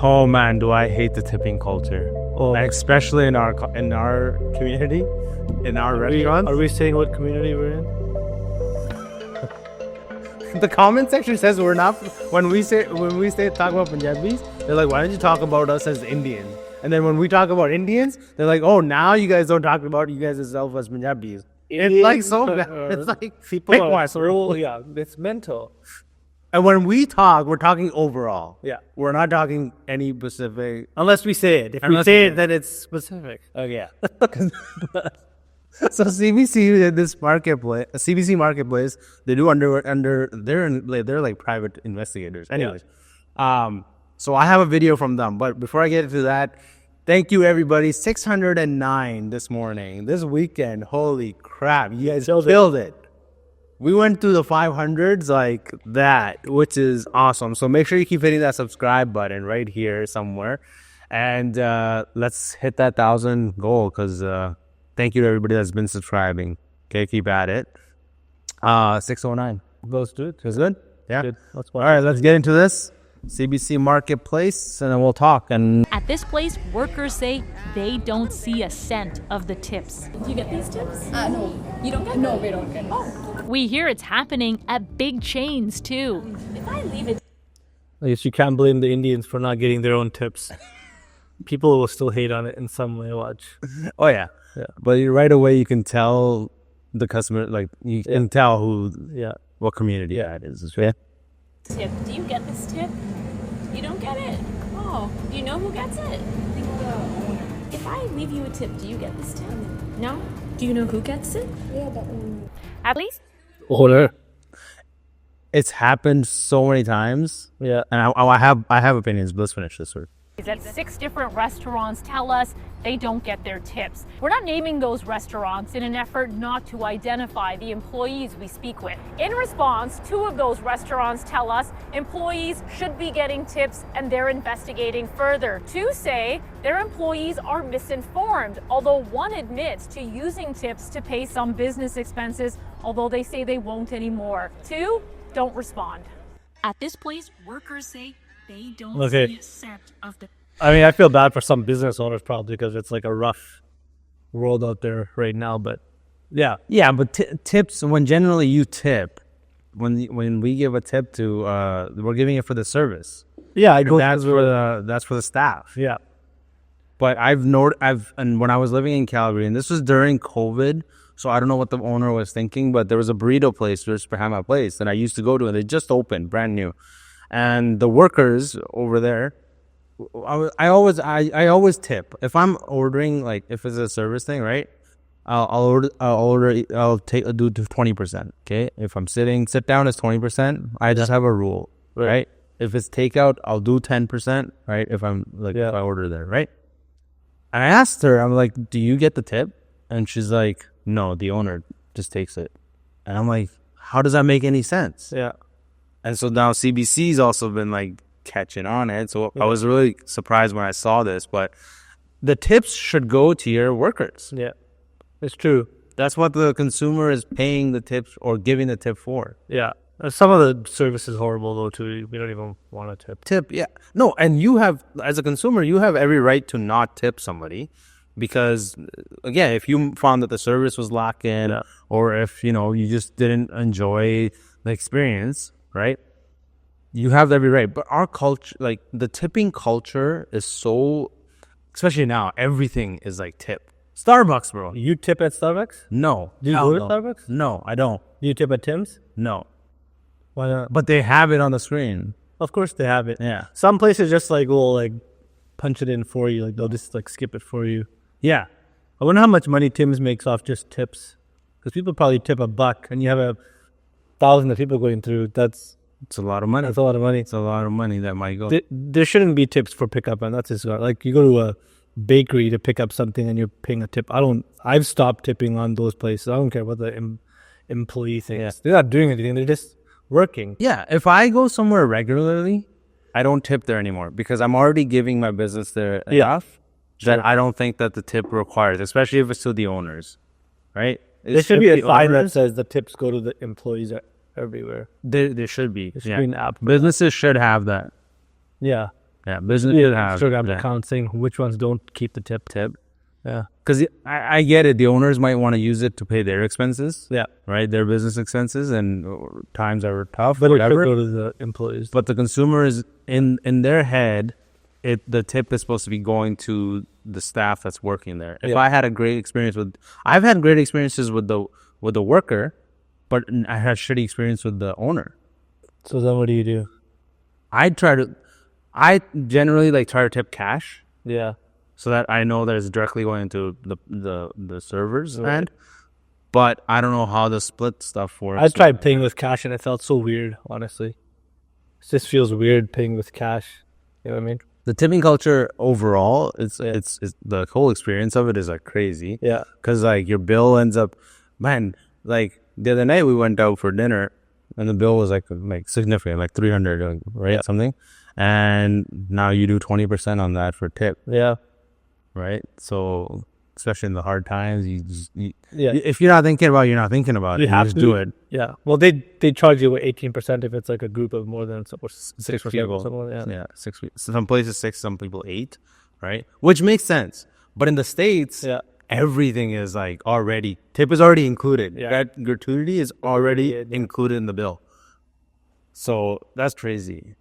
Oh man, do I hate the tipping culture? Oh, And especially in our community, in our restaurants. are we saying what community we're in? The comment section says we're not. When we say talk about Punjabis, they're like, why don't you talk about us as Indians? And then when we talk about Indians, they're like, oh, now you guys don't talk about you guys yourself as Punjabis. It's like so bad. It's like People pick are one. real, yeah, it's mental. And when we talk, we're talking overall. Yeah. We're not talking any specific. Unless we say it. If we Unless say we it, then it's specific. Oh yeah. So CBC in this marketplace, CBC marketplace, they do they're like private investigators. Anyways, so I have a video from them. But before I get into that, thank you everybody. 609 this morning, this weekend. Holy crap! You guys killed it. We went through the 500s like that, which is awesome. So make sure you keep hitting that subscribe button right here somewhere. And let's hit that 1,000 goal because thank you to everybody that's been subscribing. Okay, keep at it. 609. Let's do it. Feels good? Yeah. Good. All right, let's get into this. CBC Marketplace, and then we'll talk. And At this place, workers say they don't see a cent of the tips. Do you get these tips? No. You don't get them? No, we don't get them. Oh. We hear it's happening at big chains too. If I leave it... I guess you can't blame the Indians for not getting their own tips. People will still hate on it in some way, watch. oh yeah. But right away you can tell the customer, like you can tell what community that is. Yeah. Tip. Do you get this tip? You don't get it? Oh, do you know who gets it? If I leave you a tip, do you get this tip? No? Do you know who gets it? Yeah, that one. At least Order. It's happened so many times. Yeah. And I have opinions, but let's finish this one. that 6 different restaurants tell us they don't get their tips. We're not naming those restaurants in an effort not to identify the employees we speak with. In response, 2 of those restaurants tell us employees should be getting tips and they're investigating further. 2 say their employees are misinformed, although 1 admits to using tips to pay some business expenses, although they say they won't anymore. 2 don't respond. At this place, workers say they don't see a cent of the... I mean, I feel bad for some business owners probably because it's like a rough world out there right now. But yeah, but tips, when generally you tip, when we give a tip to, we're giving it for the service. Yeah, that's for the staff. Yeah, but and when I was living in Calgary, and this was during COVID, so I don't know what the owner was thinking, but there was a burrito place just behind my place that I used to go to, and they just opened, brand new. And the workers over there, I always tip. If I'm ordering, like if it's a service thing, right? I'll do 20%. Okay, if I'm sit down is 20%. I just have a rule, right? If it's takeout, I'll do 10%, right? If I'm if I order there, right? And I asked her, I'm like, do you get the tip? And she's like, no, the owner just takes it. And I'm like, how does that make any sense? Yeah. And so now CBC's also been like catching on it. So I was really surprised when I saw this, but the tips should go to your workers. Yeah, it's true. That's what the consumer is paying the tips or giving the tip for. Yeah. Some of the service is horrible though too. We don't even want to tip. Yeah. No, and you have, as a consumer, you have every right to not tip somebody because, again, if you found that the service was lacking or if, you just didn't enjoy the experience, right? You have every right. But our culture, like the tipping culture is so, especially now, everything is like tip. Starbucks, bro. You tip at Starbucks? No. Do you go to Starbucks? No, I don't. Do you tip at Tim's? No. Why not? But they have it on the screen. Of course they have it. Yeah. Some places just will punch it in for you. Like they'll just skip it for you. Yeah. I wonder how much money Tim's makes off just tips. Because people probably tip $1 and you have 1,000 of people going through. It's a lot of money. That's a lot of money. It's a lot of money that might go. There shouldn't be tips for pickup, and that's just like you go to a bakery to pick up something and you're paying a tip. I've stopped tipping on those places. I don't care what the employee thinks. Yeah. They're not doing anything. They're just working. Yeah. If I go somewhere regularly, I don't tip there anymore because I'm already giving my business there enough that I don't think that the tip requires, especially if it's to the owners, right? There should be a sign that says the tips go to the employees everywhere. There should be. There should be an app. Businesses should have that. Yeah. Yeah, business Instagram account saying which ones don't keep the tip. Yeah. Because I get it. The owners might want to use it to pay their expenses. Yeah. Right? Their business expenses, and times are tough, But whatever. it should go to the employees. But the consumer is in their head, the tip is supposed to be going to the staff that's working there. If I had a great experience I've had great experiences with the worker, but I had shitty experience with the owner. So then what do you do? I generally try to tip cash. Yeah. So that I know that it's directly going into the server's end. But I don't know how the split stuff works. I tried paying with cash and it felt so weird, honestly. It just feels weird paying with cash. You know what I mean? The tipping culture overall, it's the whole experience of it is crazy. Yeah. Because your bill ends up, man, the other night we went out for dinner and the bill was significant, $300, right? Yeah. Something. And now you do 20% on that for tip. Yeah. Right? So especially in the hard times, if you're not thinking about it, you're not thinking about it. You have just to do it. Yeah. Well, they charge you 18% if it's a group of more than 6 people. Something like that. Yeah, 6 people. Some places 6, some people 8, right? Which makes sense. But in the States, everything is already, tip is already included. Yeah. That gratuity is already included in the bill. So that's crazy.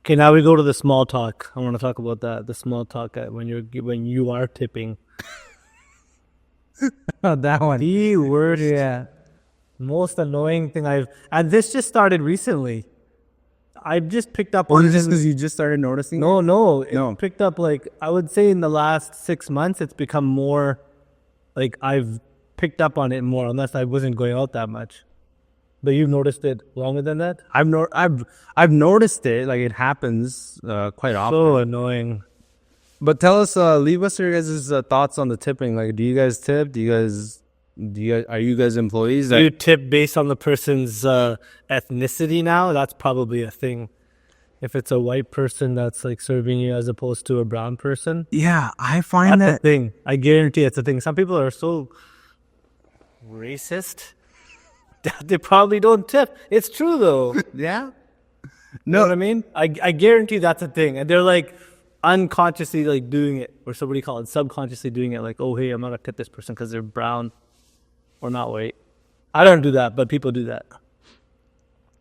Okay, now we go to the small talk. I want to talk about that. The small talk when you are tipping. That one. The worst, most annoying thing and this just started recently. I've just picked up on this because you just started noticing? No. It picked up I would say in the last 6 months it's become more I've picked up on it more, unless I wasn't going out that much. But you've noticed it longer than that? I've noticed it. It happens quite often. So annoying. But tell us, leave us your guys' thoughts on the tipping. Do you guys tip? Are you guys employees? Do you tip based on the person's ethnicity now? That's probably a thing. If it's a white person that's serving you as opposed to a brown person. Yeah, I find that's a thing. I guarantee it's a thing. Some people are so racist that they probably don't tip. It's true though. Yeah. No, you know what I mean? I guarantee that's a thing. And they're unconsciously doing it, or somebody call it subconsciously doing it. Oh, hey, I'm not gonna tip this person because they're brown or not white. I don't do that, but people do that.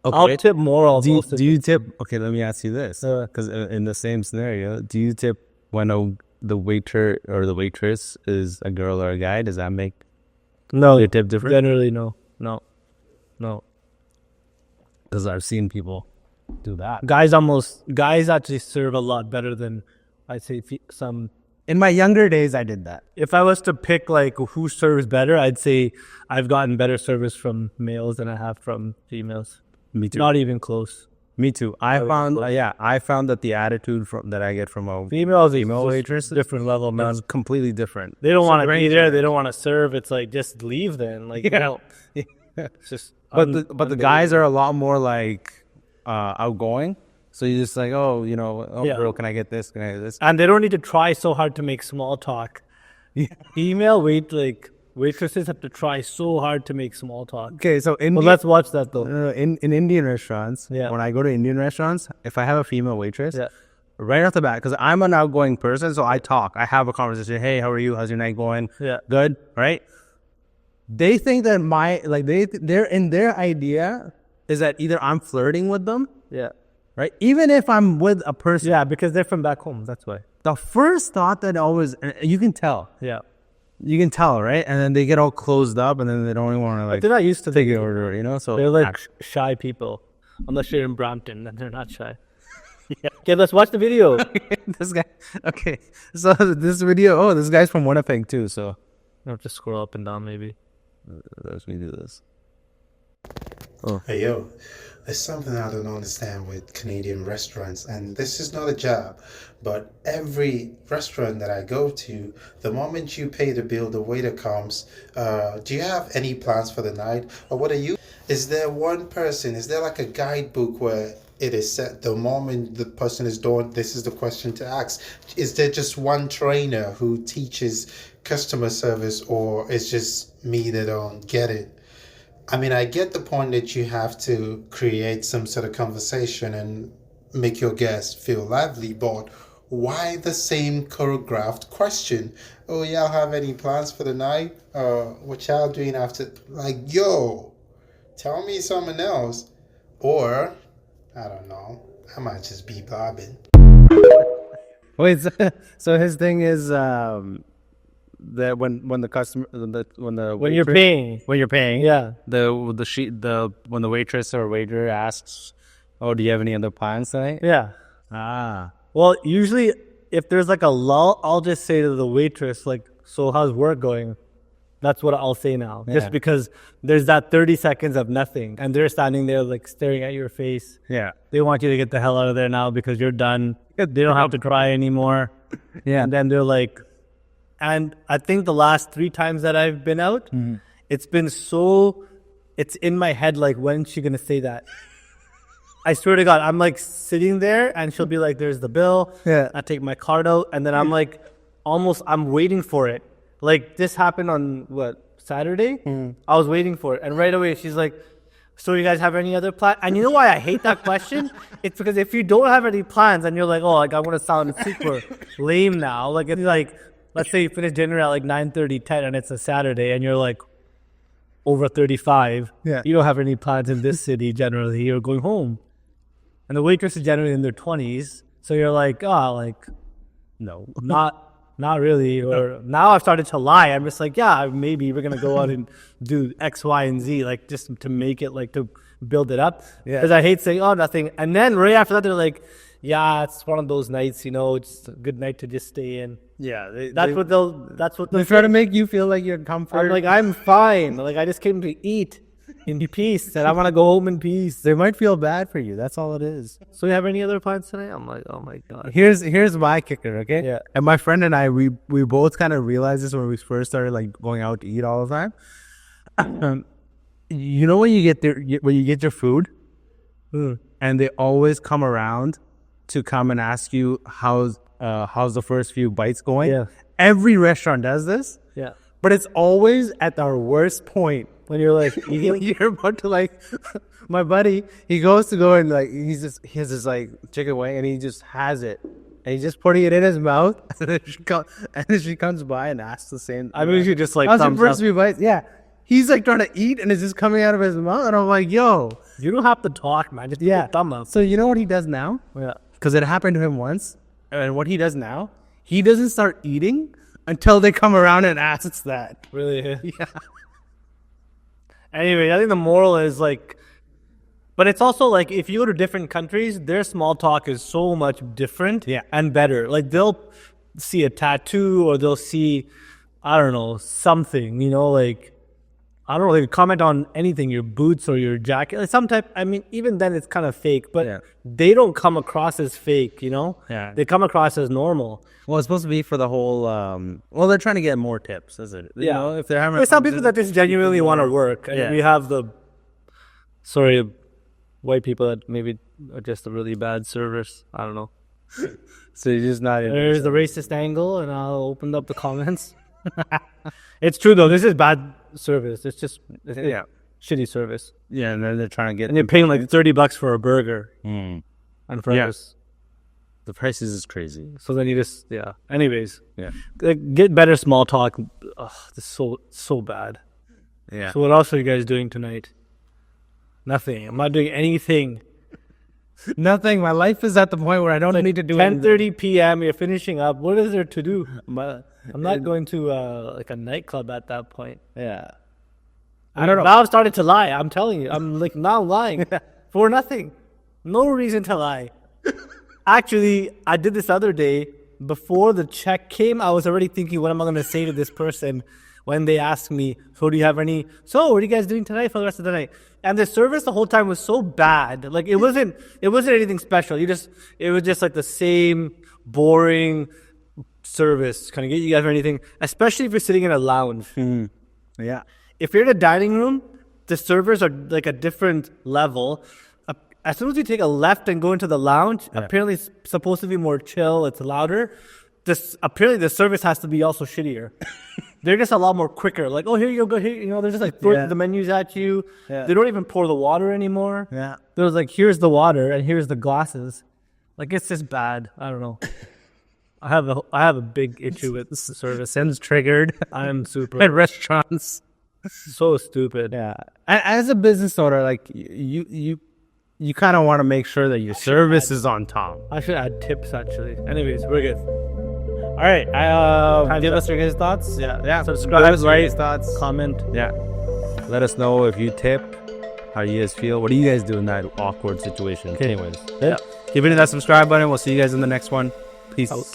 Okay. I'll tip more. Do you tip? Okay, let me ask you this, because in the same scenario, do you tip when the waiter or the waitress is a girl or a guy? Does that make your tip different? Generally, no. Because I've seen people do that. Guys actually serve a lot better than I'd say some. In my younger days, I did that. If I was to pick who serves better, I'd say I've gotten better service from males than I have from females. Me too. Not even close. Me too. I found that the attitude that I get from a female waitress, different level, man. It's completely different. They don't want to be there. They don't want to serve. It's just leave then. It's just. But the guys are a lot more outgoing. So you're just girl, can I get this? Can I get this? And they don't need to try so hard to make small talk. Female waitresses have to try so hard to make small talk. Okay, so let's watch that though. In Indian restaurants, when I go to Indian restaurants, if I have a female waitress, right off the bat, because I'm an outgoing person, so I talk. I have a conversation. Hey, how are you? How's your night going? Yeah. Good, right? They think that they're in their idea is that either I'm flirting with them. Yeah. Right? Even if I'm with a person. Yeah, because they're from back home. That's why. The first thought that you can tell. Yeah. You can tell, right? And then they get all closed up and then they don't even want to they're not used to take an order, so. They're shy people. Unless you're in Brampton, then they're not shy. Yeah. Okay, let's watch the video. This guy. Okay. So this video, this guy's from Winnipeg too, so. I'll have to scroll up and down maybe. Let me do this. Hey, yo. There's something I don't understand with Canadian restaurants, and this is not a jab, but every restaurant that I go to, the moment you pay the bill, the waiter comes, do you have any plans for the night? Or what are you? Is there one person, is there a guidebook where it is set the moment the person is done? This is the question to ask. Is there just one trainer who teaches customer service, or it's just me that don't get it? I mean, I get the point that you have to create some sort of conversation and make your guest feel lively, but why the same choreographed question? Oh, y'all have any plans for the night? What y'all doing after? Like, yo, tell me something else. Or, I don't know, I might just be bobbing. Wait, so his thing is that when the customer When you're paying. when you're paying, Yeah. when the waitress or waiter asks, "Oh, do you have any other plans tonight?" Yeah. Ah, Well, usually if there's like a lull, I'll just say to the waitress, like, so how's work going? That's what I'll say now. Yeah. Just because there's that 30 seconds of nothing and they're standing there like staring at your face. yeah, They want you to get the hell out of there now because you're done. They don't have to try anymore. yeah. And then they're like, and I think the last 3 times that I've been out, it's been so, it's in my head like, when's she going to say that? I swear to God, I'm like sitting there and she'll be like, there's the bill. Yeah. I take my card out and then I'm like, I'm waiting for it. Like this happened on Saturday? I was waiting for it. And right away she's like, so you guys have any other plans? And you know why I hate that question? It's because if you don't have any plans and you're like, oh, like I want to sound super lame now. Like it's like, let's say you finish dinner at like 9:30, 10 and it's a Saturday and you're like over 35. Yeah. You don't have any plans in this city generally. You're going home. And the waitress is generally in their 20s. So you're like, oh, like, no, not really. Or now I've started to lie. I'm just like, yeah, maybe we're going to go out and do X, Y, and Z, like just to make it, like to build it up. Yeah. Because I hate saying, oh, nothing. And then right after that, they're like, yeah, it's one of those nights, you know, it's a good night to just stay in. Yeah, That's what they'll try to make you feel like you're comfort. I'm like, I'm fine. Like, I just came to eat in peace and I want to go home in peace. They might feel bad for you. That's all it is. So you have any other plans tonight? I'm like, oh my God. Here's my kicker, okay? Yeah. And my friend and I, we both kind of realized this when we first started like going out to eat all the time. You know when you get there, when you get your food, and they always come around to come and ask you how's the first few bites going. Yeah. Every restaurant does this. Yeah. But it's always at our worst point. When you're like, When you're about to like, my buddy, he goes to go and like, he has this like chicken wing and he just has it. And he's just putting it in his mouth. And then she comes by and asks the same. I mean, you just like how's your thumbs first up. few bites? Yeah. He's like trying to eat and it's just coming out of his mouth. And I'm like, yo. You don't have to talk, man. Just Yeah. put thumb up. So you know what he does now? Yeah. Because it happened to him once. And what he does now, he doesn't start eating until they come around and asks that. Really? Yeah. Anyway, I think the moral is like, but it's also like if you go to different countries, their small talk is so much different and better. Like they'll see a tattoo or they'll see, I don't know, something, you know, like, I don't know, they could comment on anything, your boots or your jacket. Like some type, I mean, even then it's kind of fake, but they don't come across as fake, you know? Yeah. They come across as normal. Well, it's supposed to be for the whole. Well, they're trying to get more tips, is it? You know, if they're having. There's some people that just genuinely want to work. And we have white people that maybe are just a really bad service. I don't know. So you're just not. There's the racist angle, and I'll open up the comments. It's true though. This is bad service. It's just shitty service. Yeah, and then they're trying to get. And you're paying like $30 for a burger and fries. The prices is crazy. So then you just Anyways, Yeah. like, get better small talk. Ugh, this is so bad. Yeah. So what else are you guys doing tonight? Nothing. I'm not doing anything. Nothing. My life is at the point where I don't need to do 10:30 p.m. You're finishing up. What is there to do? I'm not going to like a nightclub at that point. Yeah. I don't know. Now I've started to lie. I'm telling you. I'm like now lying for nothing. No reason to lie. Actually, I did this other day. Before the check came, I was already thinking, what am I going to say to this person when they ask me, so do you have any, so what are you guys doing tonight for the rest of the night? And the service the whole time was so bad. Like it wasn't anything special. It was just like the same boring service. Can I get you guys for anything? Especially if you're sitting in a lounge. Yeah. If you're in a dining room, the servers are like a different level. As soon as you take a left and go into the lounge, apparently it's supposed to be more chill. It's louder. Apparently the service has to be also shittier. They're just a lot more quicker. Like, oh, here you go. Here, you know, they're just like throwing the menus at you. Yeah. They don't even pour the water anymore. Yeah. There's like, here's the water and here's the glasses. Like it's just bad. I don't know. I have a big issue with this service. Sim's triggered I'm super at restaurants. so stupid. Yeah, and as a business owner, like you kind of want to make sure that your service is on top. I should add tips actually. Anyways, we're good. All right, give us your guys' thoughts. Yeah. Subscribe, write thoughts. Comment. Yeah, let us know if you tip. How you guys feel? What do you guys do in that awkward situation? Okay. Anyways, Yeah. keep hitting that subscribe button. We'll see you guys in the next one. Peace. Out.